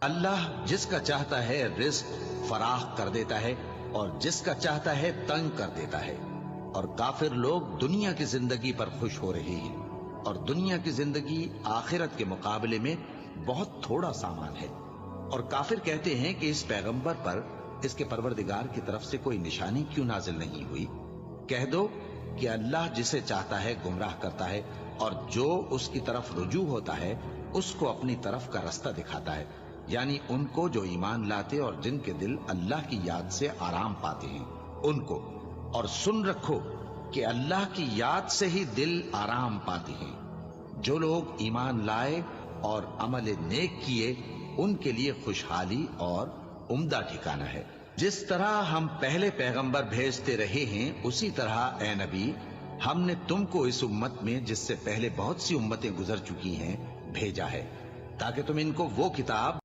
अल्लाह जिसका चाहता है रिज्क फराह कर देता है और जिसका चाहता है तंग कर देता है। और काफिर लोग दुनिया की जिंदगी पर खुश हो रहे हैं और दुनिया की जिंदगी आखिरत के मुकाबले में बहुत थोड़ा सामान है। और काफिर कहते हैं कि इस पैगंबर पर इसके परवरदिगार की तरफ से कोई निशानी क्यों नाजिल नहीं हुई। कह दो कि अल्लाह जिसे चाहता है गुमराह करता है और जो उसकी तरफ रुजू होता है उसको अपनी तरफ का रास्ता दिखाता है, यानी उनको जो ईमान लाते और जिनके दिल अल्लाह की याद से आराम पाते हैं उनको। और सुन रखो कि अल्लाह की याद से ही दिल आराम पाते हैं। जो लोग ईमान लाए और अमल नेक किए उनके लिए खुशहाली और उम्दा ठिकाना है। जिस तरह हम पहले पैगंबर भेजते रहे हैं उसी तरह ए नबी हमने तुमको इस उम्मत में जिससे पहले बहुत सी उम्मतें गुजर चुकी हैं भेजा है, ताकि तुम इनको वो किताब